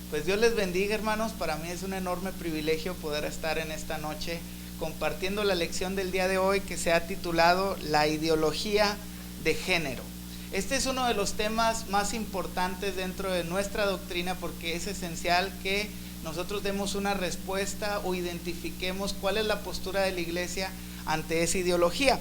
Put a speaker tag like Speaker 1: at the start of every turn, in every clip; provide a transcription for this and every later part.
Speaker 1: Pues Dios les bendiga, hermanos. Para mí es un enorme privilegio poder estar en esta noche compartiendo la lección del día de hoy, que se ha titulado La ideología de género. Este es uno de los temas más importantes dentro de nuestra doctrina, porque es esencial que nosotros demos una respuesta o identifiquemos cuál es la postura de la iglesia ante esa ideología.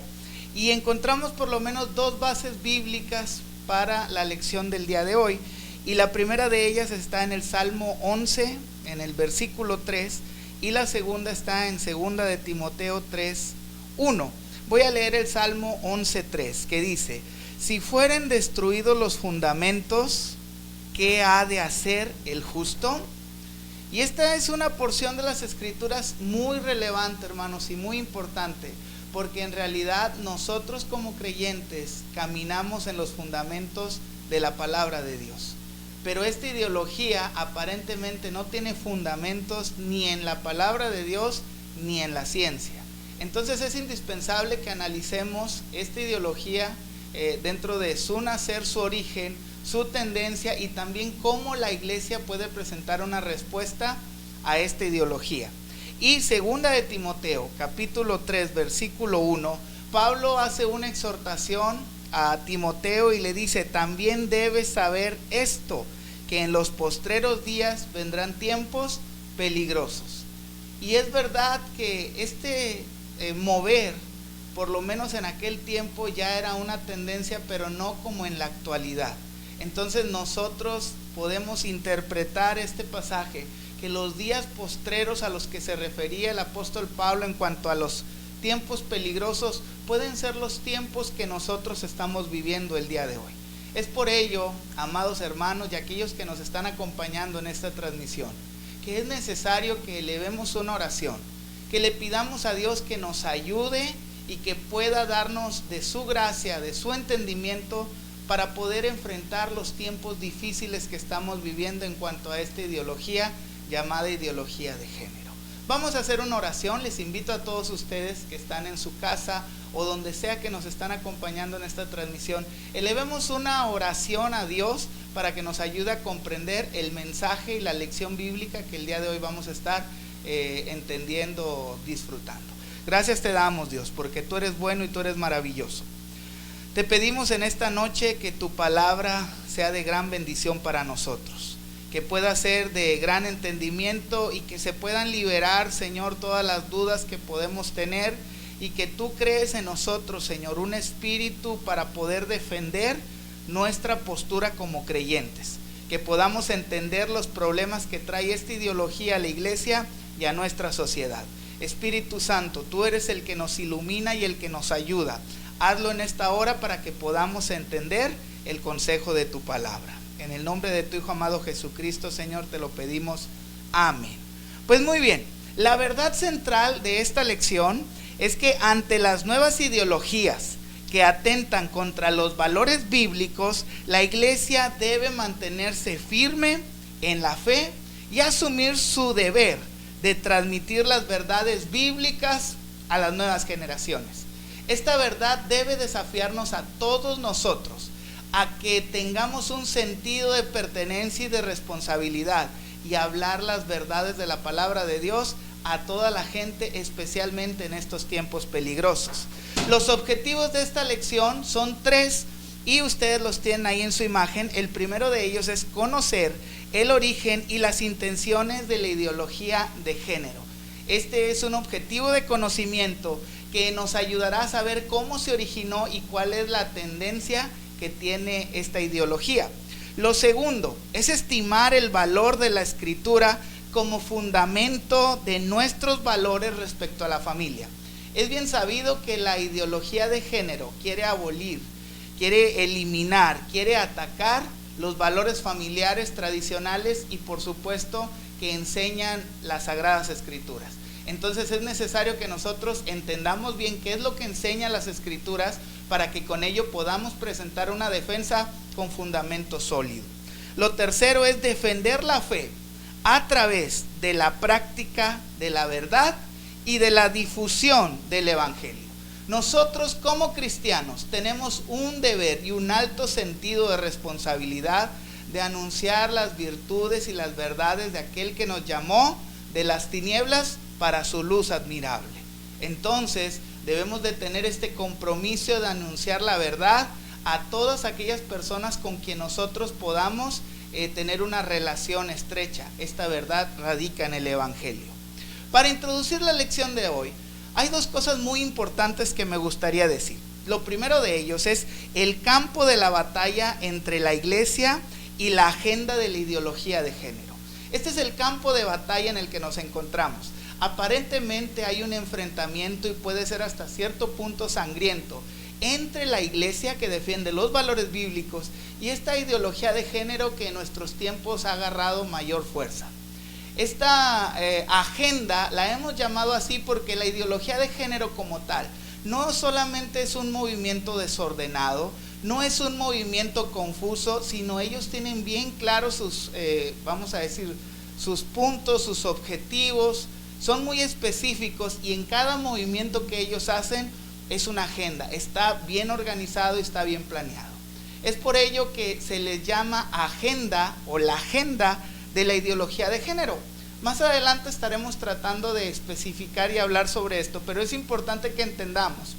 Speaker 1: Y encontramos por lo menos dos bases bíblicas para la lección del día de hoy. Y la primera de ellas está en el Salmo 11, en el versículo 3, y la segunda está en 2 de Timoteo 3, 1. Voy a leer el Salmo 11, 3, que dice: si fueren destruidos los fundamentos, ¿qué ha de hacer el justo? Y esta es una porción de las Escrituras muy relevante, hermanos, y muy importante, porque en realidad nosotros como creyentes caminamos en los fundamentos de la palabra de Dios. Pero esta ideología aparentemente no tiene fundamentos ni en la palabra de Dios ni en la ciencia. Entonces es indispensable que analicemos esta ideología dentro de su nacer, su origen, su tendencia y también cómo la iglesia puede presentar una respuesta a esta ideología. Y 2 de Timoteo, capítulo 3, versículo 1, Pablo hace una exhortación a Timoteo y le dice: también debes saber esto, que en los postreros días vendrán tiempos peligrosos. Y es verdad que este mover, por lo menos en aquel tiempo, ya era una tendencia, pero no como en la actualidad. Entonces nosotros podemos interpretar este pasaje, que los días postreros a los que se refería el apóstol Pablo en cuanto a los tiempos peligrosos, pueden ser los tiempos que nosotros estamos viviendo el día de hoy. Es por ello, amados hermanos y aquellos que nos están acompañando en esta transmisión, que es necesario que elevemos una oración, que le pidamos a Dios que nos ayude y que pueda darnos de su gracia, de su entendimiento, para poder enfrentar los tiempos difíciles que estamos viviendo en cuanto a esta ideología llamada ideología de género. Vamos a hacer una oración. Les invito a todos ustedes que están en su casa o donde sea que nos están acompañando en esta transmisión, elevemos una oración a Dios para que nos ayude a comprender el mensaje y la lección bíblica que el día de hoy vamos a estar entendiendo, disfrutando. Gracias te damos, Dios, porque tú eres bueno y tú eres maravilloso. Te pedimos en esta noche que tu palabra sea de gran bendición para nosotros, que pueda ser de gran entendimiento y que se puedan liberar, Señor, todas las dudas que podemos tener, y que tú crees en nosotros, Señor, un espíritu para poder defender nuestra postura como creyentes, que podamos entender los problemas que trae esta ideología a la iglesia y a nuestra sociedad. Espíritu Santo, tú eres el que nos ilumina y el que nos ayuda. Hazlo en esta hora para que podamos entender el consejo de tu palabra. En el nombre de tu Hijo amado Jesucristo, Señor, te lo pedimos. Amén. Pues muy bien, la verdad central de esta lección es que ante las nuevas ideologías que atentan contra los valores bíblicos, la iglesia debe mantenerse firme en la fe y asumir su deber de transmitir las verdades bíblicas a las nuevas generaciones. Esta verdad debe desafiarnos a todos nosotros a que tengamos un sentido de pertenencia y de responsabilidad, y hablar las verdades de la palabra de Dios a toda la gente, especialmente en estos tiempos peligrosos. Los objetivos de esta lección son 3 y ustedes los tienen ahí en su imagen. El primero de ellos es conocer el origen y las intenciones de la ideología de género. Este es un objetivo de conocimiento que nos ayudará a saber cómo se originó y cuál es la tendencia que tiene esta ideología. Lo segundo es estimar el valor de la Escritura como fundamento de nuestros valores respecto a la familia. Es bien sabido que la ideología de género quiere abolir, quiere eliminar, quiere atacar los valores familiares tradicionales y por supuesto que enseñan las Sagradas Escrituras. Entonces es necesario que nosotros entendamos bien qué es lo que enseñan las Escrituras para que con ello podamos presentar una defensa con fundamento sólido. Lo tercero es defender la fe a través de la práctica de la verdad y de la difusión del Evangelio. Nosotros como cristianos tenemos un deber y un alto sentido de responsabilidad de anunciar las virtudes y las verdades de aquel que nos llamó de las tinieblas para su luz admirable. Entonces debemos de tener este compromiso de anunciar la verdad a todas aquellas personas con quien nosotros podamos tener una relación estrecha. Esta verdad radica en el Evangelio. Para introducir la lección de hoy, hay dos cosas muy importantes que me gustaría decir. Lo primero de ellos es el campo de la batalla entre la iglesia y la agenda de la ideología de género. Este es el campo de batalla en el que nos encontramos. Aparentemente hay un enfrentamiento y puede ser hasta cierto punto sangriento entre la iglesia que defiende los valores bíblicos y esta ideología de género que en nuestros tiempos ha agarrado mayor fuerza. Esta agenda la hemos llamado así porque la ideología de género como tal no solamente es un movimiento desordenado, no es un movimiento confuso, sino ellos tienen bien claros sus, vamos a decir, sus puntos, sus objetivos, son muy específicos y en cada movimiento que ellos hacen es una agenda, está bien organizado y está bien planeado. Es por ello que se les llama agenda o la agenda de la ideología de género. Más adelante estaremos tratando de especificar y hablar sobre esto, pero es importante que entendamos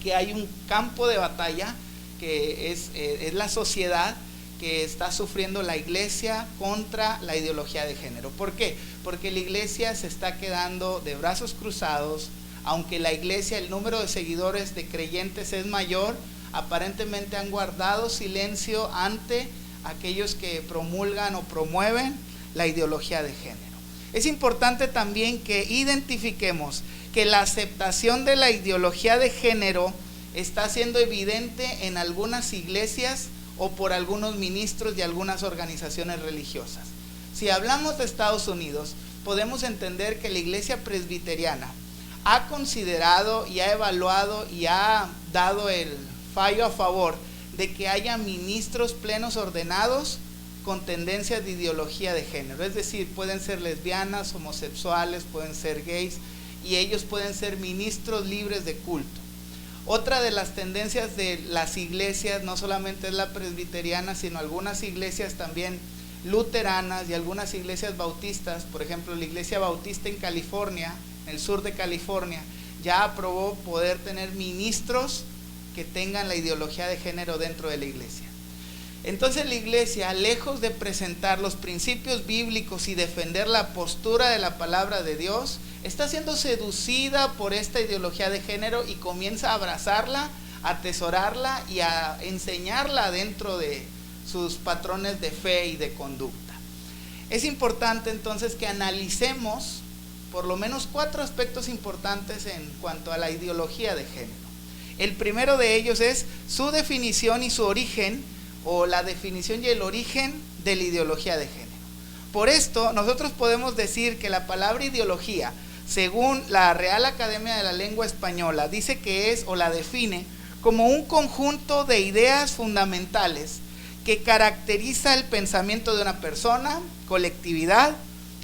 Speaker 1: que hay un campo de batalla que es la sociedad que está sufriendo la iglesia contra la ideología de género. ¿Por qué? Porque la iglesia se está quedando de brazos cruzados. Aunque la iglesia, el número de seguidores de creyentes es mayor, aparentemente han guardado silencio ante aquellos que promulgan o promueven la ideología de género. Es importante también que identifiquemos que la aceptación de la ideología de género está siendo evidente en algunas iglesias o por algunos ministros de algunas organizaciones religiosas. Si hablamos de Estados Unidos, podemos entender que la iglesia presbiteriana ha considerado y ha evaluado y ha dado el fallo a favor de que haya ministros plenos ordenados con tendencias de ideología de género, es decir, pueden ser lesbianas, homosexuales, pueden ser gays y ellos pueden ser ministros libres de culto. Otra de las tendencias de las iglesias, no solamente es la presbiteriana, sino algunas iglesias también luteranas y algunas iglesias bautistas, por ejemplo la iglesia bautista en California, en el sur de California, ya aprobó poder tener ministros que tengan la ideología de género dentro de la iglesia. Entonces la iglesia, lejos de presentar los principios bíblicos y defender la postura de la palabra de Dios, está siendo seducida por esta ideología de género y comienza a abrazarla, a atesorarla y a enseñarla dentro de sus patrones de fe y de conducta. Es importante entonces que analicemos por lo menos 4 aspectos importantes en cuanto a la ideología de género. El primero de ellos es su definición y su origen, o la definición y el origen de la ideología de género. Por esto, nosotros podemos decir que la palabra ideología, según la Real Academia de la Lengua Española, dice que es o la define como un conjunto de ideas fundamentales que caracteriza el pensamiento de una persona, colectividad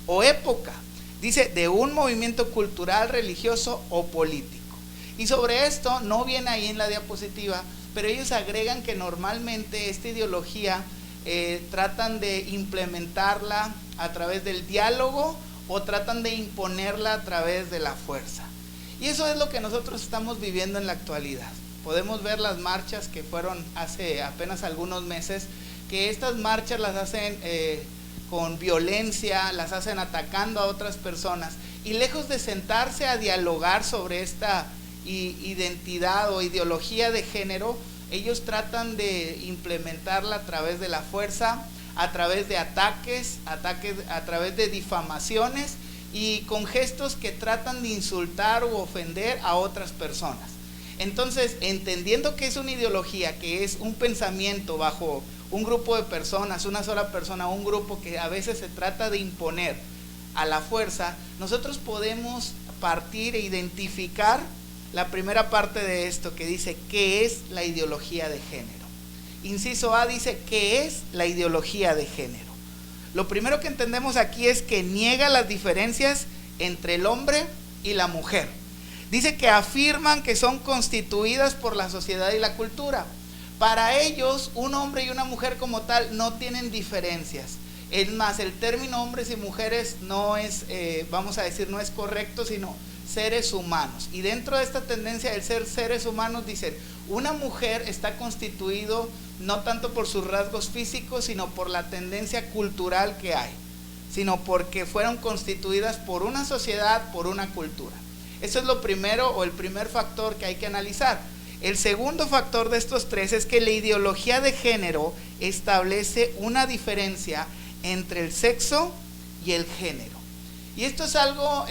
Speaker 1: o época. Dice, de un movimiento cultural, religioso o político. Y sobre esto, no viene ahí en la diapositiva, pero ellos agregan que normalmente esta ideología tratan de implementarla a través del diálogo o tratan de imponerla a través de la fuerza. Y eso es lo que nosotros estamos viviendo en la actualidad. Podemos ver las marchas que fueron hace apenas algunos meses, que estas marchas las hacen con violencia, las hacen atacando a otras personas, y lejos de sentarse a dialogar sobre esta identidad o ideología de género, ellos tratan de implementarla a través de la fuerza, a través de ataques, a través de difamaciones y con gestos que tratan de insultar o ofender a otras personas. Entonces, entendiendo que es una ideología, que es un pensamiento bajo un grupo de personas, una sola persona, un grupo que a veces se trata de imponer a la fuerza, nosotros podemos partir e identificar la primera parte de esto que dice ¿qué es la ideología de género? Inciso A dice ¿qué es la ideología de género? Lo primero que entendemos aquí es que niega las diferencias entre el hombre y la mujer. Dice que afirman que son constituidas por la sociedad y la cultura. Para ellos, un hombre y una mujer como tal no tienen diferencias. Es más, el término hombres y mujeres no es, vamos a decir, no es correcto, sino seres humanos. Y dentro de esta tendencia del ser seres humanos, dicen, una mujer está constituido no tanto por sus rasgos físicos, sino por la tendencia cultural que hay, sino porque fueron constituidas por una sociedad, por una cultura. Eso es lo primero, o el primer factor que hay que analizar. El segundo factor de estos tres es que la ideología de género establece una diferencia entre el sexo y el género. Y esto es algo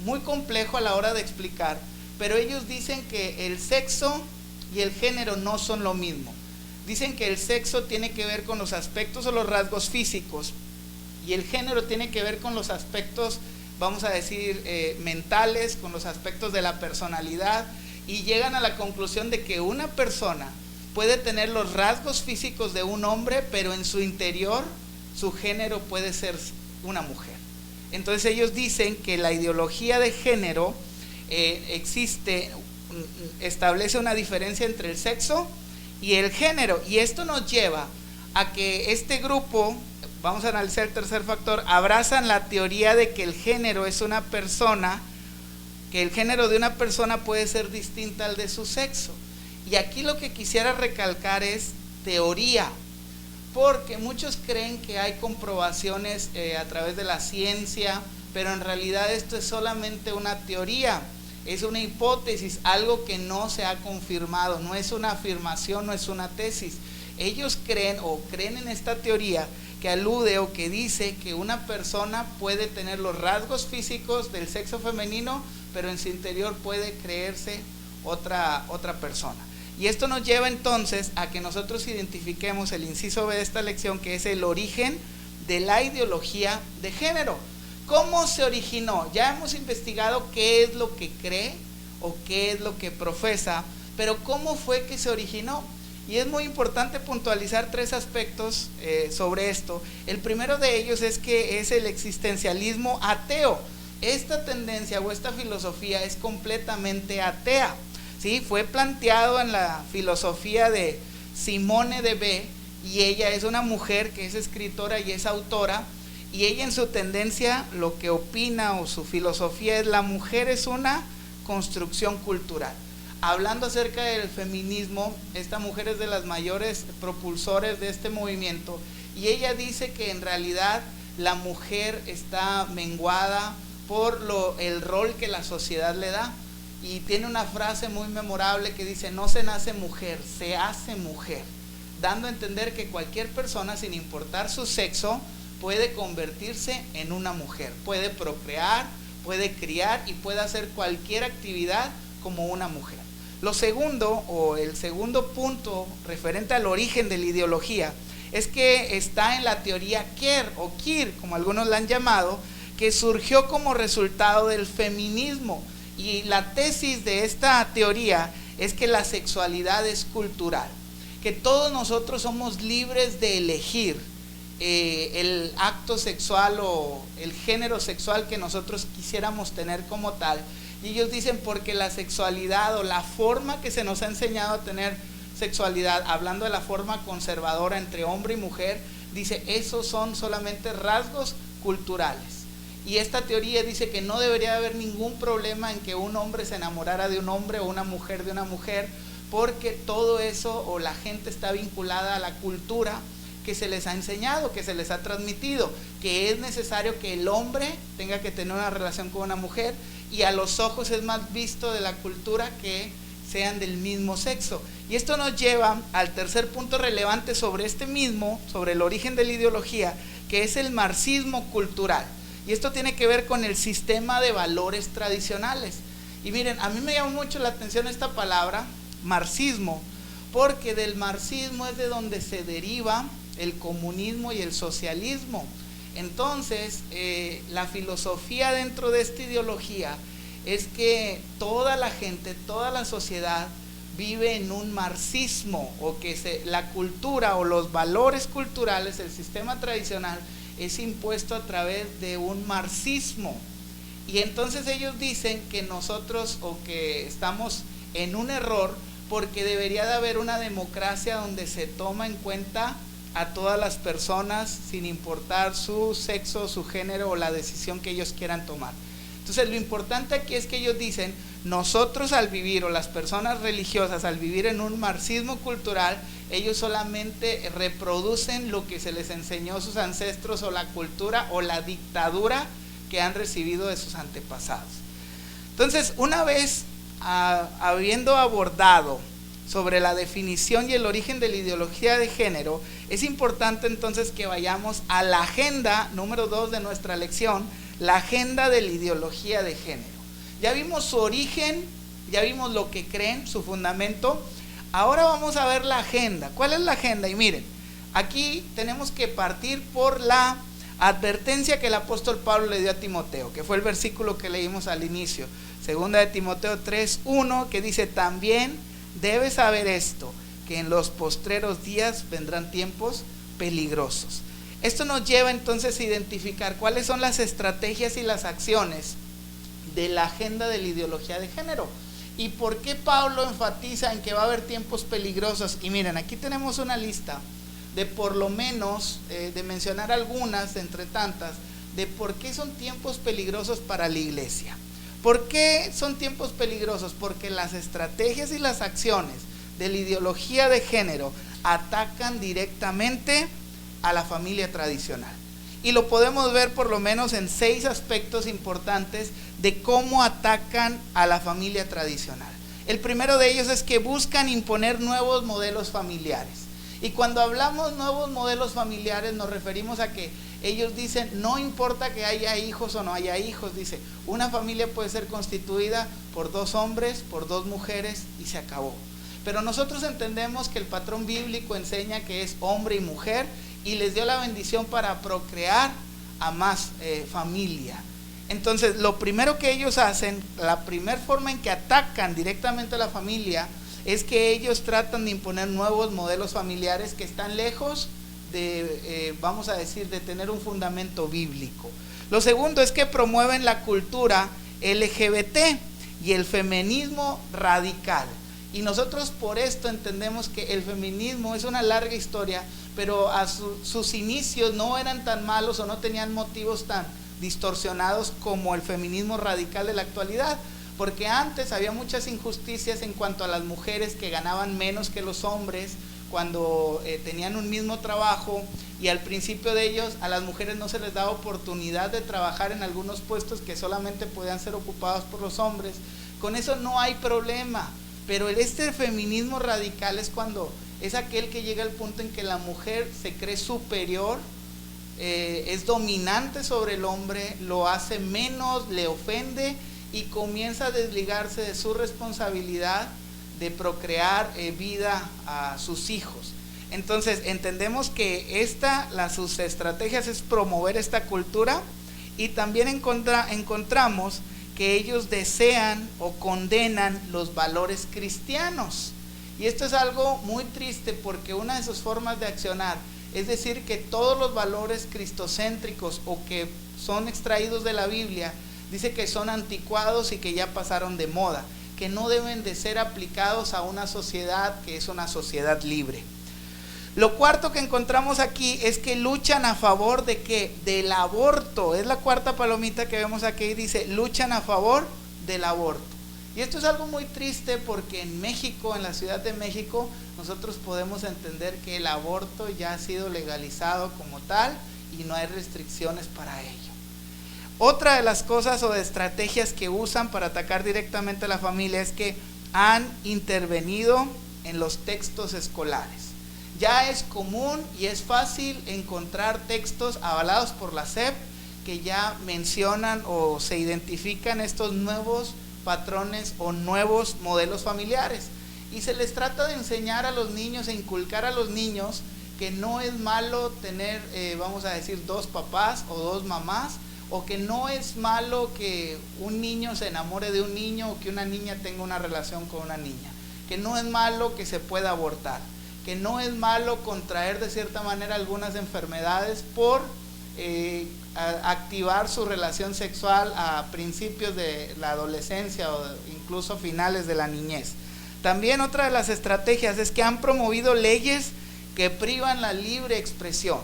Speaker 1: muy complejo a la hora de explicar, pero ellos dicen que el sexo y el género no son lo mismo. Dicen que el sexo tiene que ver con los aspectos o los rasgos físicos, y el género tiene que ver con los aspectos, vamos a decir, mentales, con los aspectos de la personalidad, y llegan a la conclusión de que una persona puede tener los rasgos físicos de un hombre, pero en su interior su género puede ser una mujer. Entonces ellos dicen que la ideología de género establece una diferencia entre el sexo y el género, y esto nos lleva a que este grupo, vamos a analizar el tercer factor, abrazan la teoría de que el género es una persona, que el género de una persona puede ser distinta al de su sexo. Y aquí lo que quisiera recalcar es teoría, porque muchos creen que hay comprobaciones a través de la ciencia, pero en realidad esto es solamente una teoría, es una hipótesis, algo que no se ha confirmado, no es una afirmación, no es una tesis. Ellos creen en esta teoría que alude o que dice que una persona puede tener los rasgos físicos del sexo femenino, pero en su interior puede creerse otra persona. Y esto nos lleva entonces a que nosotros identifiquemos el inciso B de esta lección, que es el origen de la ideología de género. ¿Cómo se originó? Ya hemos investigado qué es lo que cree o qué es lo que profesa, pero ¿cómo fue que se originó? Y es muy importante puntualizar tres aspectos sobre esto. El primero de ellos es que es el existencialismo ateo. Esta tendencia o esta filosofía es completamente atea, ¿sí? Fue planteado en la filosofía de Simone de Beauvoir, y ella es una mujer que es escritora y es autora, y ella en su tendencia lo que opina o su filosofía es: la mujer es una construcción cultural. Hablando acerca del feminismo, esta mujer es de las mayores propulsores de este movimiento, y ella dice que en realidad la mujer está menguada por el rol que la sociedad le da, y tiene una frase muy memorable que dice: no se nace mujer, se hace mujer, dando a entender que cualquier persona, sin importar su sexo, puede convertirse en una mujer, puede procrear, puede criar y puede hacer cualquier actividad como una mujer. Lo segundo, o el segundo punto referente al origen de la ideología, es que está en la teoría queer o queer, como algunos la han llamado, que surgió como resultado del feminismo. Y la tesis de esta teoría es que la sexualidad es cultural, que todos nosotros somos libres de elegir el acto sexual o el género sexual que nosotros quisiéramos tener como tal. Y ellos dicen porque la sexualidad o la forma que se nos ha enseñado a tener sexualidad, hablando de la forma conservadora entre hombre y mujer, dice esos son solamente rasgos culturales. Y esta teoría dice que no debería haber ningún problema en que un hombre se enamorara de un hombre o una mujer de una mujer, porque todo eso o la gente está vinculada a la cultura que se les ha enseñado, que se les ha transmitido, que es necesario que el hombre tenga que tener una relación con una mujer, y a los ojos es más visto de la cultura que sean del mismo sexo. Y esto nos lleva al tercer punto relevante sobre sobre el origen de la ideología, que es el marxismo cultural. Y esto tiene que ver con el sistema de valores tradicionales. Y miren, a mí me llama mucho la atención esta palabra, marxismo, porque del marxismo es de donde se deriva el comunismo y el socialismo. Entonces, la filosofía dentro de esta ideología es que toda la gente, toda la sociedad vive en un marxismo, o que la cultura o los valores culturales, el sistema tradicional, es impuesto a través de un marxismo. Y entonces ellos dicen que nosotros, o que estamos en un error, porque debería de haber una democracia donde se toma en cuenta a todas las personas sin importar su sexo, su género o la decisión que ellos quieran tomar. Entonces lo importante aquí es que ellos dicen, nosotros al vivir, o las personas religiosas al vivir en un marxismo cultural, ellos solamente reproducen lo que se les enseñó sus ancestros, o la cultura o la dictadura que han recibido de sus antepasados. Entonces, una vez habiendo abordado sobre la definición y el origen de la ideología de género, es importante entonces que vayamos a la agenda número 2 de nuestra lección, la agenda de la ideología de género. Ya vimos su origen, ya vimos lo que creen, su fundamento. Ahora vamos a ver la agenda. ¿Cuál es la agenda? Y miren, aquí tenemos que partir por la advertencia que el apóstol Pablo le dio a Timoteo, que fue el versículo que leímos al inicio, segunda de Timoteo 3:1, que dice: también debes saber esto, que en los postreros días vendrán tiempos peligrosos. Esto nos lleva entonces a identificar cuáles son las estrategias y las acciones de la agenda de la ideología de género. ¿Y por qué Pablo enfatiza en que va a haber tiempos peligrosos? Y miren, aquí tenemos una lista de por lo menos, de mencionar algunas de entre tantas, de por qué son tiempos peligrosos para la iglesia. ¿Por qué son tiempos peligrosos? Porque las estrategias y las acciones de la ideología de género atacan directamente a la familia tradicional. Y lo podemos ver por lo menos en 6 aspectos importantes de cómo atacan a la familia tradicional. El primero de ellos es que buscan imponer nuevos modelos familiares. Y cuando hablamos nuevos modelos familiares nos referimos a que ellos dicen, no importa que haya hijos o no haya hijos, dice, una familia puede ser constituida por 2 hombres, por 2 mujeres y se acabó. Pero nosotros entendemos que el patrón bíblico enseña que es hombre y mujer y les dio la bendición para procrear a más familia. Entonces, lo primero que ellos hacen, la primera forma en que atacan directamente a la familia, es que ellos tratan de imponer nuevos modelos familiares que están lejos de, vamos a decir, de tener un fundamento bíblico. Lo segundo es que promueven la cultura LGBT y el feminismo radical. Y nosotros por esto entendemos que el feminismo es una larga historia, pero a sus inicios no eran tan malos o no tenían motivos tan distorsionados como el feminismo radical de la actualidad. Porque antes había muchas injusticias en cuanto a las mujeres que ganaban menos que los hombres cuando tenían un mismo trabajo, y al principio de ellos a las mujeres no se les daba oportunidad de trabajar en algunos puestos que solamente podían ser ocupados por los hombres. Con eso no hay problema, pero este feminismo radical es cuando es aquel que llega al punto en que la mujer se cree superior, es dominante sobre el hombre, lo hace menos, le ofende y comienza a desligarse de su responsabilidad de procrear vida a sus hijos. Entonces entendemos que sus estrategias es promover esta cultura, y también encontramos que ellos desean o condenan los valores cristianos. Y esto es algo muy triste, porque una de sus formas de accionar es decir que todos los valores cristocéntricos o que son extraídos de la Biblia, dice que son anticuados y que ya pasaron de moda, que no deben de ser aplicados a una sociedad que es una sociedad libre. Lo cuarto que encontramos aquí es que luchan a favor de ¿qué? Del aborto. Es la cuarta palomita que vemos aquí, dice, luchan a favor del aborto. Y esto es algo muy triste, porque en México, en la Ciudad de México, nosotros podemos entender que el aborto ya ha sido legalizado como tal y no hay restricciones para ello. Otra de las cosas o de estrategias que usan para atacar directamente a la familia es que han intervenido en los textos escolares. Ya es común y es fácil encontrar textos avalados por la SEP que ya mencionan o se identifican estos nuevos patrones o nuevos modelos familiares, y se les trata de enseñar a los niños e inculcar a los niños que no es malo tener, vamos a decir, 2 papás o 2 mamás, o que no es malo que un niño se enamore de un niño o que una niña tenga una relación con una niña, que no es malo que se pueda abortar, que no es malo contraer de cierta manera algunas enfermedades por activar su relación sexual a principios de la adolescencia o incluso finales de la niñez. También otra de las estrategias es que han promovido leyes que privan la libre expresión.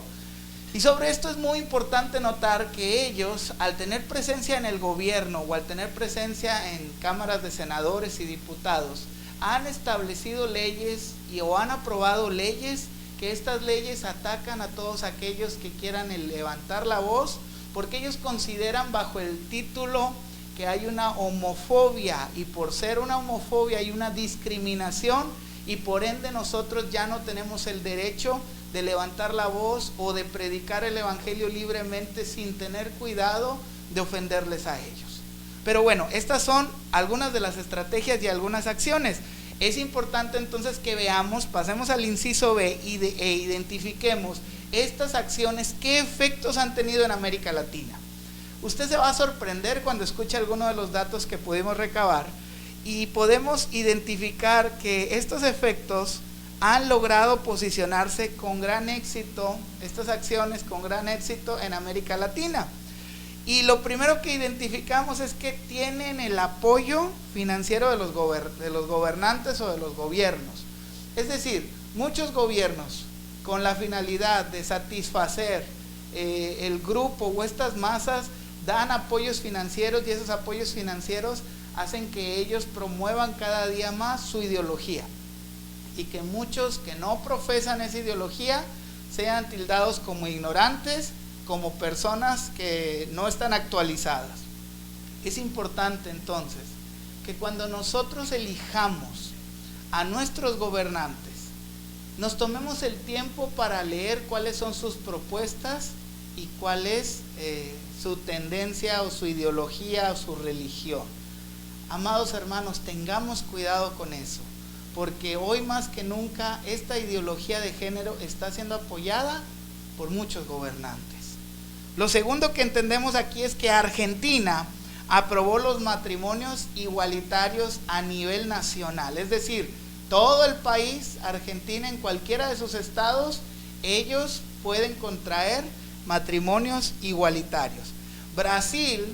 Speaker 1: Y sobre esto es muy importante notar que ellos, al tener presencia en el gobierno o al tener presencia en cámaras de senadores y diputados, han establecido leyes o han aprobado leyes que estas leyes atacan a todos aquellos que quieran levantar la voz, porque ellos consideran bajo el título que hay una homofobia, y por ser una homofobia hay una discriminación, y por ende nosotros ya no tenemos el derecho de levantar la voz o de predicar el evangelio libremente sin tener cuidado de ofenderles a ellos. Pero bueno, estas son algunas de las estrategias y algunas acciones. Es importante entonces que veamos, pasemos al inciso B e identifiquemos estas acciones, qué efectos han tenido en América Latina. Usted se va a sorprender cuando escuche algunos de los datos que pudimos recabar, y podemos identificar que estos efectos han logrado posicionarse con gran éxito, estas acciones con gran éxito en América Latina. Y lo primero que identificamos es que tienen el apoyo financiero de los gobernantes o de los gobiernos. Es decir, muchos gobiernos, con la finalidad de satisfacer el grupo o estas masas, dan apoyos financieros, y esos apoyos financieros hacen que ellos promuevan cada día más su ideología, y que muchos que no profesan esa ideología sean tildados como ignorantes, como personas que no están actualizadas. Es importante entonces que cuando nosotros elijamos a nuestros gobernantes, nos tomemos el tiempo para leer cuáles son sus propuestas y cuál es su tendencia o su ideología o su religión. Amados hermanos, tengamos cuidado con eso, porque hoy más que nunca esta ideología de género está siendo apoyada por muchos gobernantes. Lo segundo que entendemos aquí es que Argentina aprobó los matrimonios igualitarios a nivel nacional, es decir, todo el país, Argentina, en cualquiera de sus estados, ellos pueden contraer matrimonios igualitarios. Brasil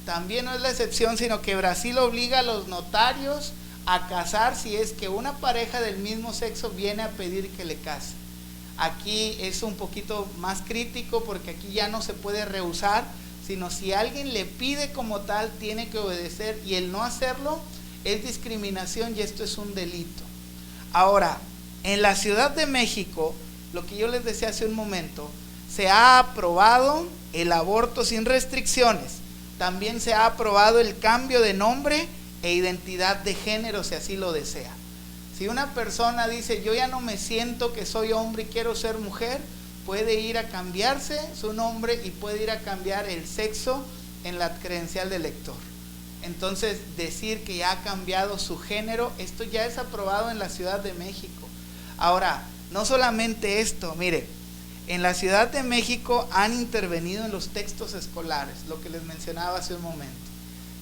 Speaker 1: también no es la excepción, sino que Brasil obliga a los notarios a casar si es que una pareja del mismo sexo viene a pedir que le case. Aquí es un poquito más crítico, porque aquí ya no se puede rehusar, sino si alguien le pide como tal, tiene que obedecer, y el no hacerlo es discriminación, y esto es un delito. Ahora, en la Ciudad de México, lo que yo les decía hace un momento, se ha aprobado el aborto sin restricciones. También se ha aprobado el cambio de nombre e identidad de género, si así lo desea. Si una persona dice, yo ya no me siento que soy hombre y quiero ser mujer, puede ir a cambiarse su nombre y puede ir a cambiar el sexo en la credencial de elector. Entonces, decir que ya ha cambiado su género, esto ya es aprobado en la Ciudad de México. Ahora, no solamente esto, mire, en la Ciudad de México han intervenido en los textos escolares, lo que les mencionaba hace un momento.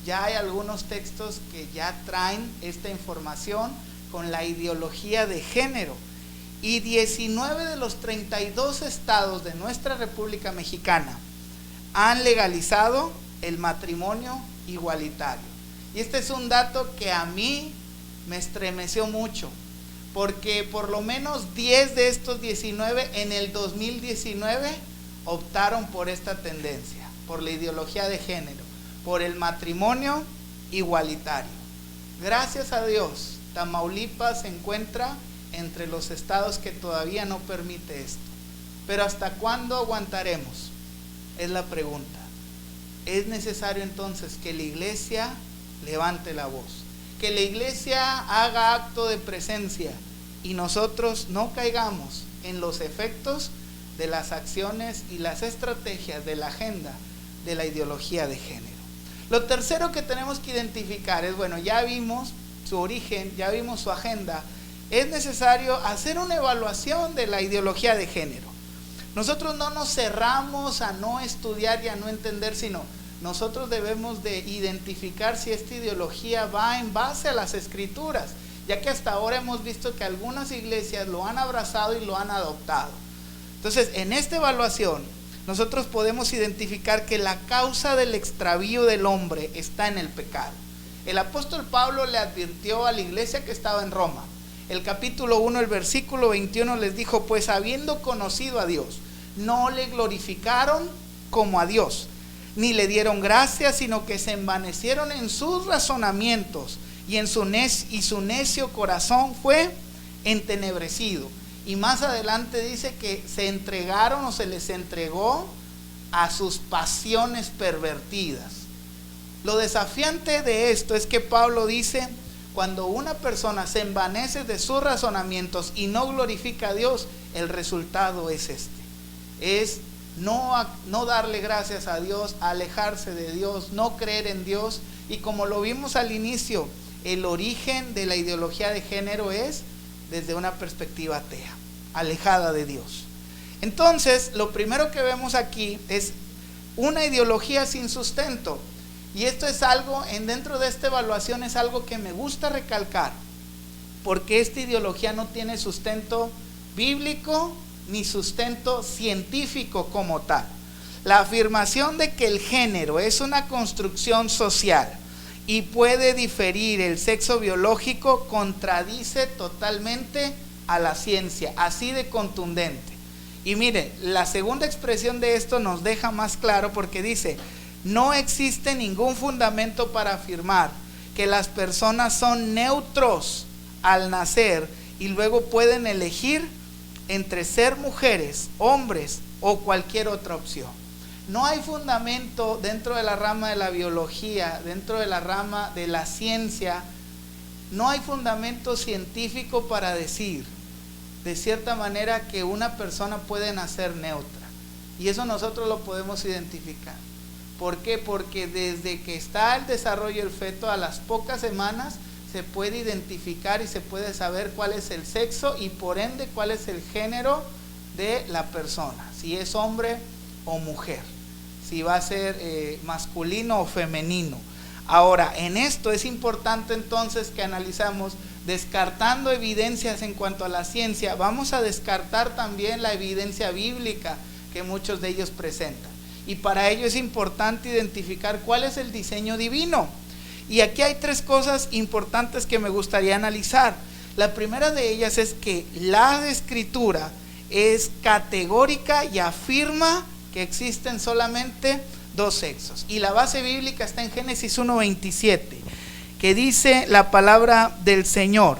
Speaker 1: Ya hay algunos textos que ya traen esta información con la ideología de género, y 19 de los 32 estados de nuestra República Mexicana han legalizado el matrimonio igualitario. Y este es un dato que a mí me estremeció mucho, porque por lo menos 10 de estos 19 en el 2019 optaron por esta tendencia, por la ideología de género, por el matrimonio igualitario. Gracias a Dios, Tamaulipas se encuentra entre los estados que todavía no permite esto. Pero ¿hasta cuándo aguantaremos? Es la pregunta. Es necesario entonces que la iglesia levante la voz, que la iglesia haga acto de presencia, y nosotros no caigamos en los efectos de las acciones y las estrategias de la agenda de la ideología de género. Lo tercero que tenemos que identificar es, bueno, ya vimos su origen, ya vimos su agenda. Es necesario hacer una evaluación de la ideología de género. Nosotros no nos cerramos a no estudiar y a no entender, sino nosotros debemos de identificar si esta ideología va en base a las escrituras, ya que hasta ahora hemos visto que algunas iglesias lo han abrazado y lo han adoptado. Entonces, en esta evaluación, nosotros podemos identificar que la causa del extravío del hombre está en el pecado. El apóstol Pablo le advirtió a la iglesia que estaba en Roma. El capítulo 1, el versículo 21 les dijo: pues habiendo conocido a Dios, no le glorificaron como a Dios, ni le dieron gracias, sino que se envanecieron en sus razonamientos, y su necio corazón fue entenebrecido. Y más adelante dice que se entregaron o se les entregó a sus pasiones pervertidas. Lo desafiante de esto es que Pablo dice: cuando una persona se envanece de sus razonamientos y no glorifica a Dios, el resultado es es no darle gracias a Dios, alejarse de Dios, no creer en Dios. Y como lo vimos al inicio, el origen de la ideología de género es desde una perspectiva atea, alejada de Dios. Entonces, lo primero que vemos aquí es una ideología sin sustento. Y esto es algo, dentro de esta evaluación es algo que me gusta recalcar, porque esta ideología no tiene sustento bíblico ni sustento científico como tal. La afirmación de que el género es una construcción social y puede diferir el sexo biológico contradice totalmente a la ciencia, así de contundente. Y mire, la segunda expresión de esto nos deja más claro, porque dice: no existe ningún fundamento para afirmar que las personas son neutros al nacer y luego pueden elegir entre ser mujeres, hombres o cualquier otra opción. No hay fundamento dentro de la rama de la biología, dentro de la rama de la ciencia, no hay fundamento científico para decir, de cierta manera, que una persona puede nacer neutra. Y eso nosotros lo podemos identificar. ¿Por qué? Porque desde que está el desarrollo del feto, a las pocas semanas se puede identificar y se puede saber cuál es el sexo y por ende cuál es el género de la persona, si es hombre o mujer, si va a ser masculino o femenino. Ahora, en esto es importante entonces que analizamos, descartando evidencias en cuanto a la ciencia, vamos a descartar también la evidencia bíblica que muchos de ellos presentan. Y para ello es importante identificar cuál es el diseño divino. Y aquí hay tres cosas importantes que me gustaría analizar. La primera de ellas es que la escritura es categórica y afirma que existen solamente dos sexos. Y la base bíblica está en Génesis 1:27, que dice la palabra del Señor: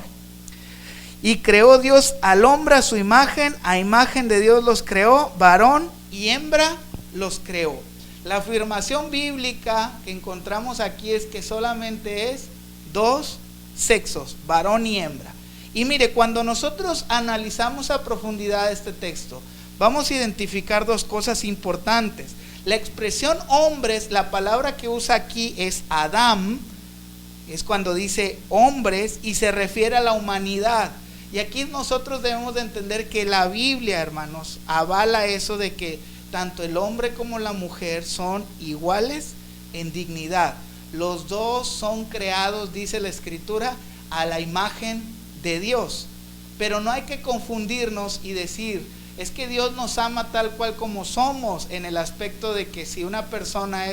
Speaker 1: y creó Dios al hombre a su imagen, a imagen de Dios los creó, varón y hembra los creó. La afirmación bíblica que encontramos aquí es que solamente es dos sexos, varón y hembra. Y mire, cuando nosotros analizamos a profundidad este texto, vamos a identificar dos cosas importantes. La expresión hombres, la palabra que usa aquí es Adam, es cuando dice hombres y se refiere a la humanidad. Y aquí nosotros debemos de entender que la Biblia, hermanos, avala eso de que tanto el hombre como la mujer son iguales en dignidad. Los dos son creados, dice la escritura, a la imagen de Dios. Pero no hay que confundirnos y decir, es que Dios nos ama tal cual como somos, en el aspecto de que si una persona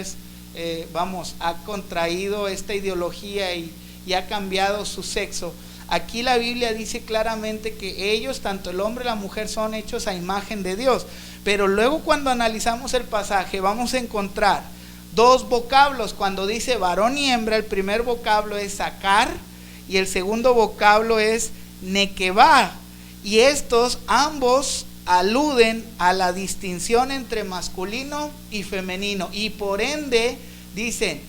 Speaker 1: ha contraído esta ideología y ha cambiado su sexo. Aquí la Biblia dice claramente que ellos, tanto el hombre y la mujer, son hechos a imagen de Dios. Pero luego, cuando analizamos el pasaje, vamos a encontrar dos vocablos. Cuando dice varón y hembra, el primer vocablo es sacar y el segundo vocablo es nequevá. Y estos ambos aluden a la distinción entre masculino y femenino. Y por ende, dicen,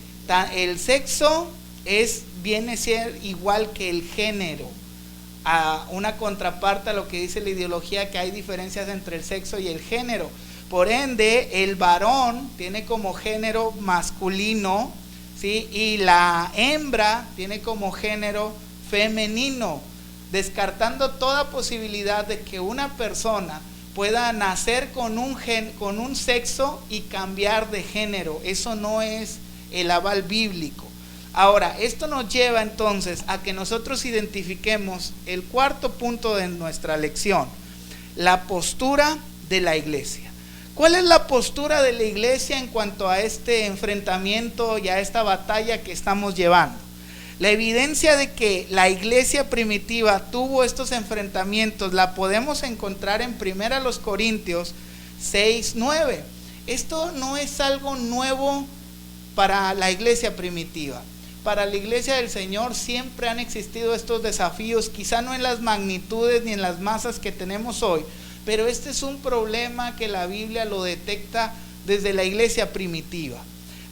Speaker 1: el sexo viene a ser igual que el género. A una contraparte a lo que dice la ideología, que hay diferencias entre el sexo y el género. Por ende, el varón tiene como género masculino, ¿sí? Y la hembra tiene como género femenino, descartando toda posibilidad de que una persona pueda nacer con un sexo y cambiar de género. Eso no es el aval bíblico. Ahora, esto nos lleva entonces a que nosotros identifiquemos el cuarto punto de nuestra lección: la postura de la iglesia. ¿Cuál es la postura de la iglesia en cuanto a este enfrentamiento y a esta batalla que estamos llevando? La evidencia de que la iglesia primitiva tuvo estos enfrentamientos la podemos encontrar en 1 Corintios 6:9. Esto no es algo nuevo para la iglesia primitiva. Para la iglesia del Señor siempre han existido estos desafíos, quizá no en las magnitudes ni en las masas que tenemos hoy, pero este es un problema que la Biblia lo detecta desde la iglesia primitiva.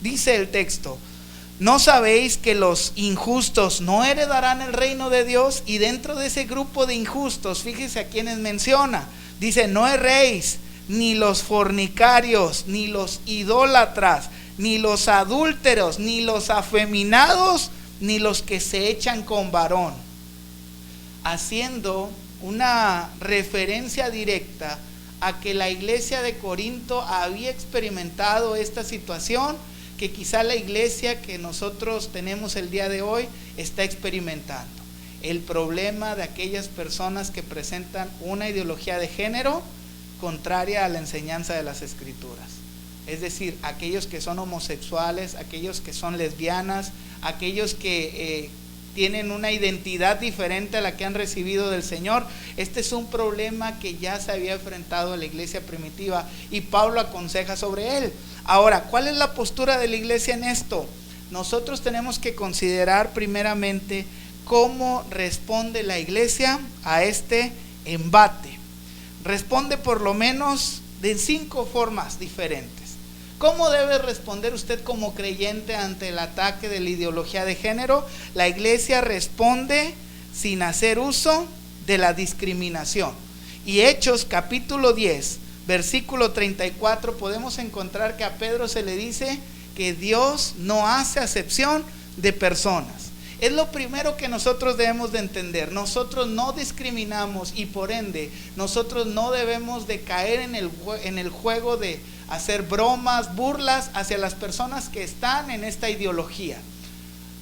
Speaker 1: Dice el texto: ¿no sabéis que los injustos no heredarán el reino de Dios? Y dentro de ese grupo de injustos, fíjese a quienes menciona. Dice: no erréis, ni los fornicarios, ni los idólatras, ni los adúlteros, ni los afeminados, ni los que se echan con varón. Haciendo una referencia directa a que la iglesia de Corinto había experimentado esta situación que quizá la iglesia que nosotros tenemos el día de hoy está experimentando. El problema de aquellas personas que presentan una ideología de género contraria a la enseñanza de las Escrituras. Es decir, aquellos que son homosexuales, aquellos que son lesbianas, aquellos que tienen una identidad diferente a la que han recibido del Señor. Este es un problema que ya se había enfrentado a la iglesia primitiva y Pablo aconseja sobre él. Ahora, ¿cuál es la postura de la iglesia en esto? Nosotros tenemos que considerar primeramente cómo responde la iglesia a este embate. Responde por lo menos de 5 formas diferentes. ¿Cómo debe responder usted como creyente ante el ataque de la ideología de género? La iglesia responde sin hacer uso de la discriminación. Y Hechos capítulo 10, versículo 34, podemos encontrar que a Pedro se le dice que Dios no hace acepción de personas. Es lo primero que nosotros debemos de entender. Nosotros no discriminamos y por ende nosotros no debemos de caer en el juego de hacer bromas, burlas hacia las personas que están en esta ideología.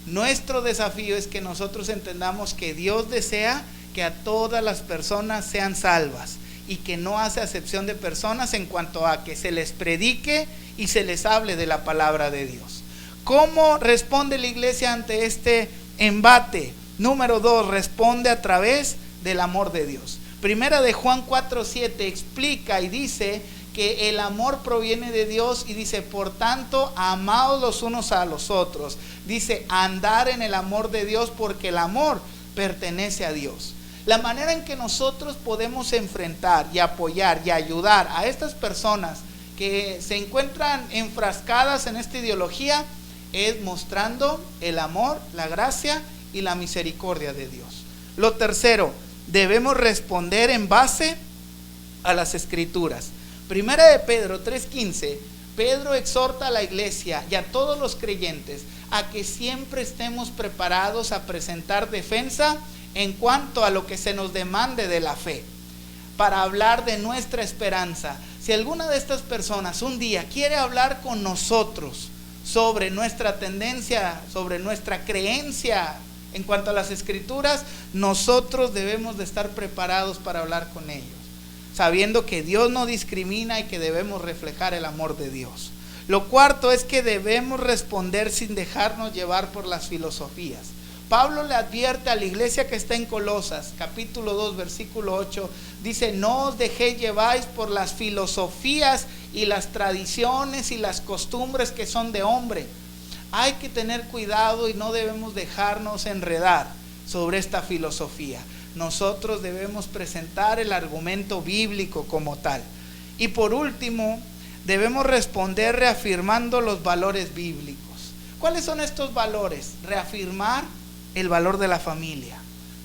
Speaker 1: Nuestro desafío es que nosotros entendamos que Dios desea que a todas las personas sean salvas y que no hace acepción de personas en cuanto a que se les predique y se les hable de la palabra de Dios. ¿Cómo responde la iglesia ante este embate? Número 2, responde a través del amor de Dios. Primera de Juan 4:7 explica y dice que el amor proviene de Dios y dice: por tanto, amaos los unos a los otros. Dice: andar en el amor de Dios, porque el amor pertenece a Dios. La manera en que nosotros podemos enfrentar y apoyar y ayudar a estas personas que se encuentran enfrascadas en esta ideología es mostrando el amor, la gracia y la misericordia de Dios. Lo tercero, debemos responder en base a las Escrituras. Primera de Pedro 3:15, Pedro exhorta a la iglesia y a todos los creyentes a que siempre estemos preparados a presentar defensa en cuanto a lo que se nos demande de la fe, para hablar de nuestra esperanza. Si alguna de estas personas un día quiere hablar con nosotros sobre nuestra tendencia, sobre nuestra creencia en cuanto a las Escrituras, nosotros debemos de estar preparados para hablar con ellos, sabiendo que Dios no discrimina y que debemos reflejar el amor de Dios. Lo cuarto es que debemos responder sin dejarnos llevar por las filosofías. Pablo le advierte a la iglesia que está en Colosas, capítulo 2, versículo 8, dice: no os dejéis llevar por las filosofías y las tradiciones y las costumbres que son de hombre. Hay que tener cuidado y no debemos dejarnos enredar sobre esta filosofía. Nosotros debemos presentar el argumento bíblico como tal. Y por último, debemos responder reafirmando los valores bíblicos. ¿Cuáles son estos valores? Reafirmar el valor de la familia,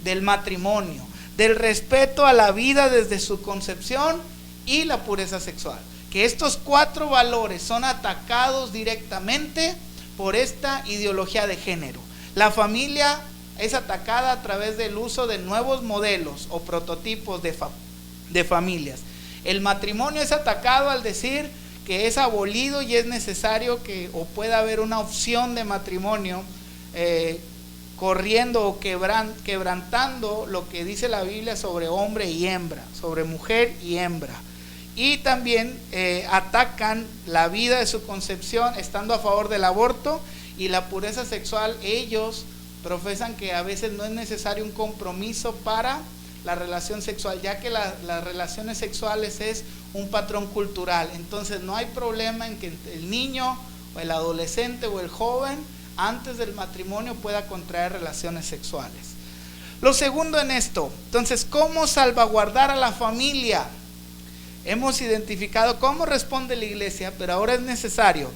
Speaker 1: del matrimonio, del respeto a la vida desde su concepción y la pureza sexual. Que estos 4 valores son atacados directamente por esta ideología de género. La familia es atacada a través del uso de nuevos modelos o prototipos de familias. El matrimonio es atacado al decir que es abolido y es necesario que o pueda haber una opción de matrimonio corriendo o quebrantando lo que dice la Biblia sobre hombre y hembra, sobre mujer y hembra. Y también atacan la vida de su concepción, estando a favor del aborto y la pureza sexual. Ellos profesan que a veces no es necesario un compromiso para la relación sexual, ya que las relaciones sexuales es un patrón cultural. Entonces no hay problema en que el niño o el adolescente o el joven antes del matrimonio pueda contraer relaciones sexuales. Lo segundo en esto, entonces, ¿cómo salvaguardar a la familia? Hemos identificado cómo responde la iglesia, pero ahora es necesario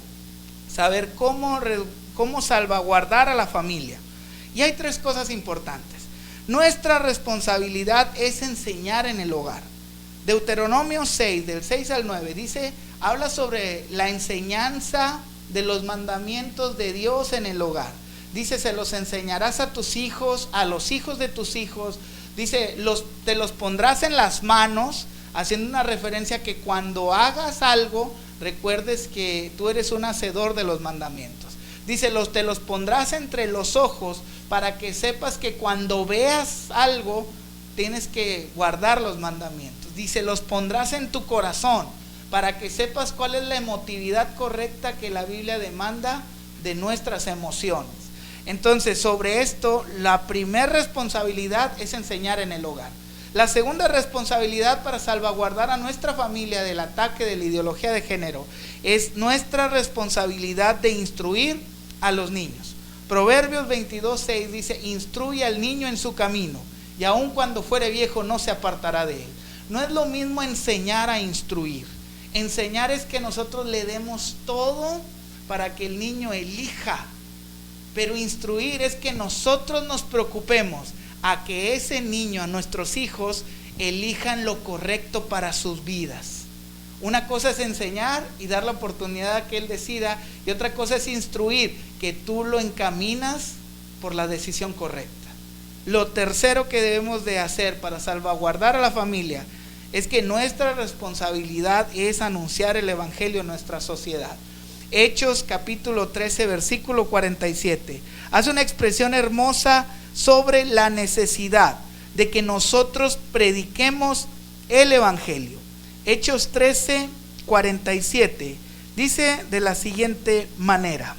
Speaker 1: saber cómo salvaguardar a la familia. Y hay tres cosas importantes. Nuestra responsabilidad es enseñar en el hogar. Deuteronomio 6, del 6 al 9, habla sobre la enseñanza de los mandamientos de Dios en el hogar. Dice, se los enseñarás a tus hijos, a los hijos de tus hijos. Dice, te los pondrás en las manos, haciendo una referencia que cuando hagas algo, recuerdes que tú eres un hacedor de los mandamientos. Dice, te los pondrás entre los ojos para que sepas que cuando veas algo, tienes que guardar los mandamientos. Dice, los pondrás en tu corazón para que sepas cuál es la emotividad correcta que la Biblia demanda de nuestras emociones. Entonces, sobre esto, la primera responsabilidad es enseñar en el hogar. La segunda responsabilidad para salvaguardar a nuestra familia del ataque de la ideología de género es nuestra responsabilidad de instruir a los niños. Proverbios 22:6 dice, instruye al niño en su camino, y aun cuando fuere viejo no se apartará de él. No es lo mismo enseñar a instruir. Enseñar es que nosotros le demos todo para que el niño elija, pero instruir es que nosotros nos preocupemos a que ese niño, a nuestros hijos, elijan lo correcto para sus vidas. Una cosa es enseñar y dar la oportunidad a que él decida, y otra cosa es instruir, que tú lo encaminas por la decisión correcta. Lo tercero que debemos de hacer para salvaguardar a la familia es que nuestra responsabilidad es anunciar el evangelio en nuestra sociedad. Hechos capítulo 13 versículo 47 hace una expresión hermosa sobre la necesidad de que nosotros prediquemos el evangelio. Hechos 13, 47 dice de la siguiente manera: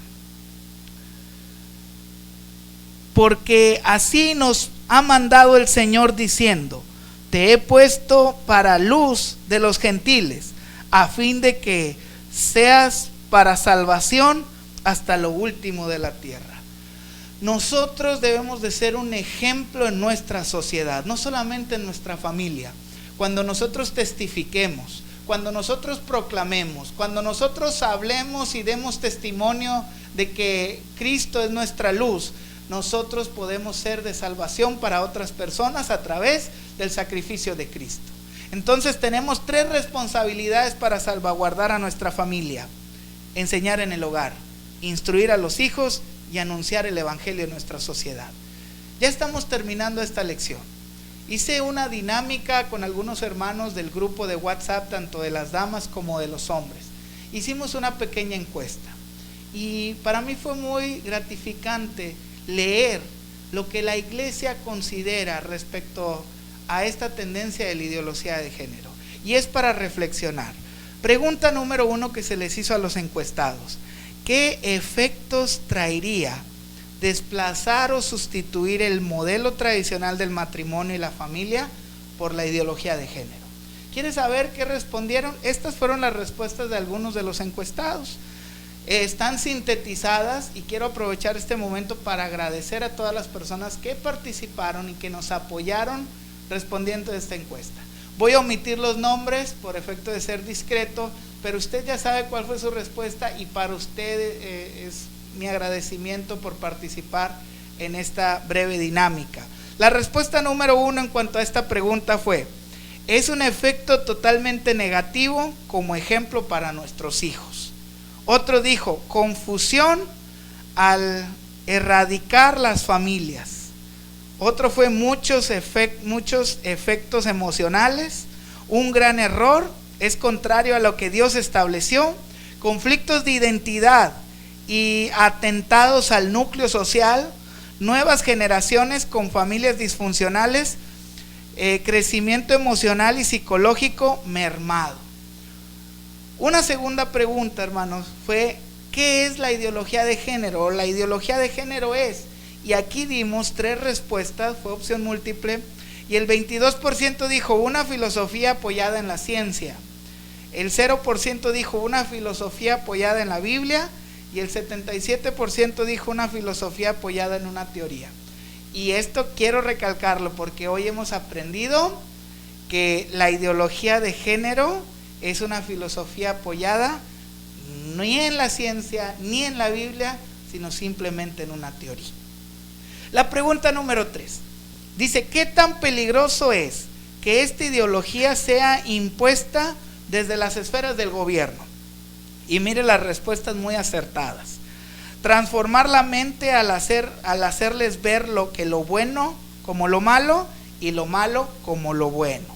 Speaker 1: porque así nos ha mandado el Señor diciendo, te he puesto para luz de los gentiles, a fin de que seas para salvación hasta lo último de la tierra. Nosotros debemos de ser un ejemplo en nuestra sociedad, no solamente en nuestra familia. Cuando nosotros testifiquemos, cuando nosotros proclamemos, cuando nosotros hablemos y demos testimonio de que Cristo es nuestra luz, nosotros podemos ser de salvación para otras personas a través del sacrificio de Cristo. Entonces tenemos tres responsabilidades para salvaguardar a nuestra familia: enseñar en el hogar, instruir a los hijos y anunciar el evangelio en nuestra sociedad. Ya estamos terminando esta lección. Hice una dinámica con algunos hermanos del grupo de WhatsApp, tanto de las damas como de los hombres. Hicimos una pequeña encuesta y para mí fue muy gratificante leer lo que la iglesia considera respecto a esta tendencia de la ideología de género, y es para reflexionar. Pregunta número 1 que se les hizo a los encuestados: ¿qué efectos traería desplazar o sustituir el modelo tradicional del matrimonio y la familia por la ideología de género? ¿Quieres saber qué respondieron? Estas fueron las respuestas de algunos de los encuestados. Están sintetizadas y quiero aprovechar este momento para agradecer a todas las personas que participaron y que nos apoyaron respondiendo a esta encuesta. Voy a omitir los nombres por efecto de ser discreto, pero usted ya sabe cuál fue su respuesta, y para usted es mi agradecimiento por participar en esta breve dinámica. La respuesta número 1 en cuanto a esta pregunta fue: es un efecto totalmente negativo como ejemplo para nuestros hijos. Otro dijo: confusión al erradicar las familias. Otro fue muchos efectos emocionales, un gran error, es contrario a lo que Dios estableció, conflictos de identidad y atentados al núcleo social, nuevas generaciones con familias disfuncionales, crecimiento emocional y psicológico mermado. Una segunda pregunta, hermanos, fue: ¿qué es la ideología de género? La ideología de género es Y aquí dimos 3 respuestas, fue opción múltiple, y el 22% dijo una filosofía apoyada en la ciencia, el 0% dijo una filosofía apoyada en la Biblia, y el 77% dijo una filosofía apoyada en una teoría. Y esto quiero recalcarlo porque hoy hemos aprendido que la ideología de género es una filosofía apoyada ni en la ciencia ni en la Biblia, sino simplemente en una teoría. La pregunta número 3 dice: ¿qué tan peligroso es que esta ideología sea impuesta desde las esferas del gobierno? Y mire las respuestas muy acertadas. Transformar la mente al hacerles ver lo bueno como lo malo y lo malo como lo bueno.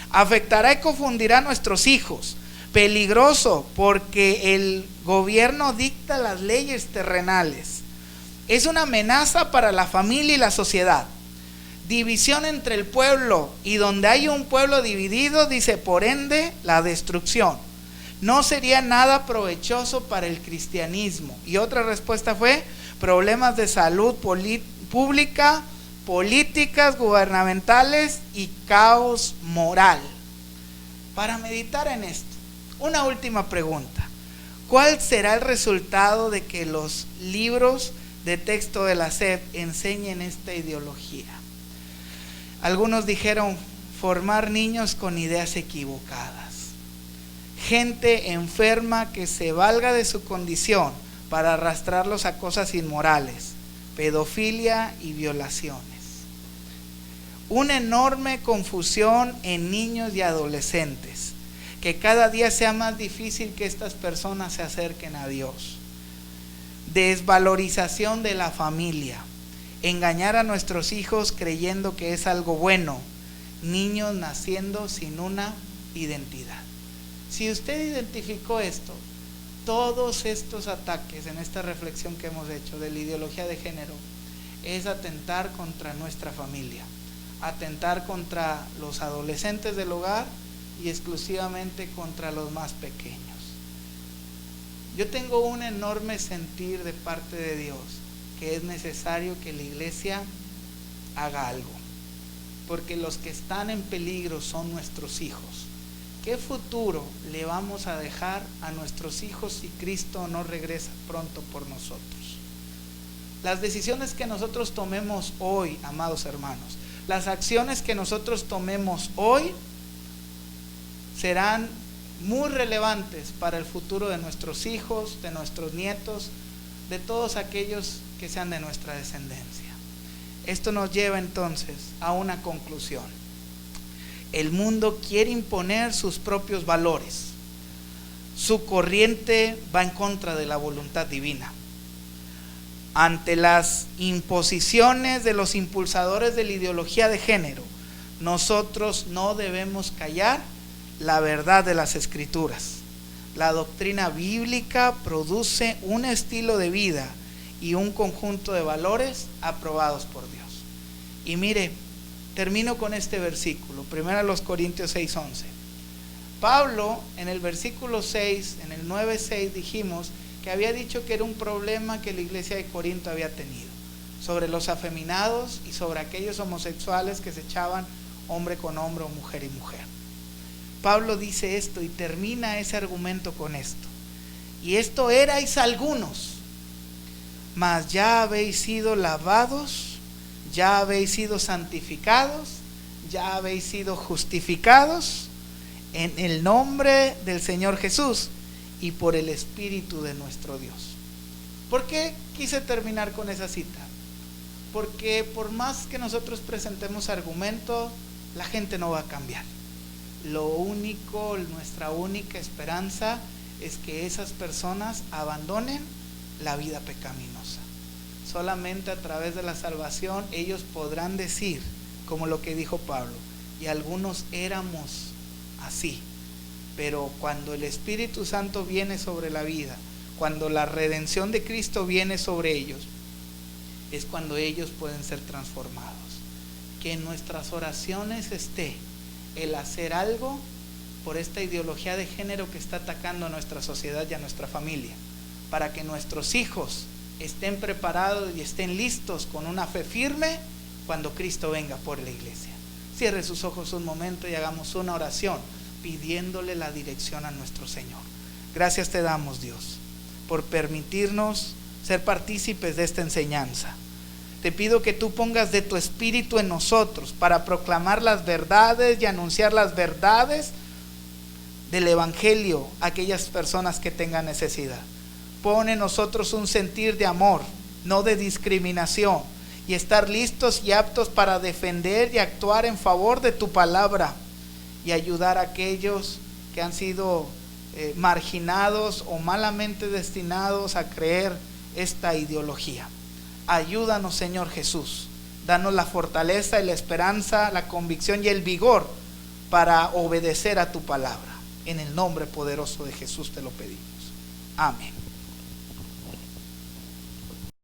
Speaker 1: Afectará y confundirá a nuestros hijos. Peligroso porque el gobierno dicta las leyes terrenales. Es una amenaza para la familia y la sociedad. División entre el pueblo, y donde hay un pueblo dividido, dice, por ende, la destrucción. No sería nada provechoso para el cristianismo. Y otra respuesta fue: problemas de salud pública, políticas gubernamentales y caos moral. Para meditar en esto, una última pregunta: ¿cuál será el resultado de que los libros de texto de la SEP enseñen esta ideología? Algunos dijeron: formar niños con ideas equivocadas, gente enferma que se valga de su condición para arrastrarlos a cosas inmorales, pedofilia y violaciones. Una enorme confusión en niños y adolescentes, que cada día sea más difícil que estas personas se acerquen a Dios. Desvalorización de la familia, engañar a nuestros hijos creyendo que es algo bueno, niños naciendo sin una identidad. Si usted identificó esto, todos estos ataques en esta reflexión que hemos hecho de la ideología de género, es atentar contra nuestra familia, atentar contra los adolescentes del hogar y exclusivamente contra los más pequeños. Yo tengo un enorme sentir de parte de Dios que es necesario que la iglesia haga algo, porque los que están en peligro son nuestros hijos. ¿Qué futuro le vamos a dejar a nuestros hijos si Cristo no regresa pronto por nosotros? Las decisiones que nosotros tomemos hoy, amados hermanos, las acciones que nosotros tomemos hoy serán muy relevantes para el futuro de nuestros hijos, de nuestros nietos, de todos aquellos que sean de nuestra descendencia. Esto nos lleva entonces a una conclusión. El mundo quiere imponer sus propios valores. Su corriente va en contra de la voluntad divina. Ante las imposiciones de los impulsadores de la ideología de género, nosotros no debemos callar la verdad de las Escrituras. La doctrina bíblica produce un estilo de vida y un conjunto de valores aprobados por Dios. Y mire, termino con este versículo, 1 Corintios 6:11. Pablo en el versículo 6, en el 9:6 dijimos que había dicho que era un problema que la iglesia de Corinto había tenido, sobre los afeminados y sobre aquellos homosexuales que se echaban hombre con hombre o mujer y mujer. Pablo dice esto y termina ese argumento con esto: y esto erais algunos, mas ya habéis sido lavados, ya habéis sido santificados, ya habéis sido justificados en el nombre del Señor Jesús y por el Espíritu de nuestro Dios. ¿Por qué quise terminar con esa cita? Porque por más que nosotros presentemos argumentos, la gente no va a cambiar. Nuestra única esperanza es que esas personas abandonen la vida pecaminosa. Solamente a través de la salvación ellos podrán decir, como lo que dijo Pablo, y algunos éramos así, pero cuando el Espíritu Santo viene sobre la vida, cuando la redención de Cristo viene sobre ellos, es cuando ellos pueden ser transformados. Que en nuestras oraciones esté el hacer algo por esta ideología de género que está atacando a nuestra sociedad y a nuestra familia, para que nuestros hijos estén preparados y estén listos con una fe firme cuando Cristo venga por la iglesia. Cierre sus ojos un momento y hagamos una oración pidiéndole la dirección a nuestro Señor. Gracias te damos, Dios, por permitirnos ser partícipes de esta enseñanza. Te pido que tú pongas de tu espíritu en nosotros para proclamar las verdades y anunciar las verdades del evangelio a aquellas personas que tengan necesidad. Pon en nosotros un sentir de amor, no de discriminación, y estar listos y aptos para defender y actuar en favor de tu palabra y ayudar a aquellos que han sido marginados o malamente destinados a creer esta ideología. Ayúdanos, Señor Jesús, danos la fortaleza y la esperanza, la convicción y el vigor para obedecer a tu palabra. En el nombre poderoso de Jesús te lo pedimos. Amén.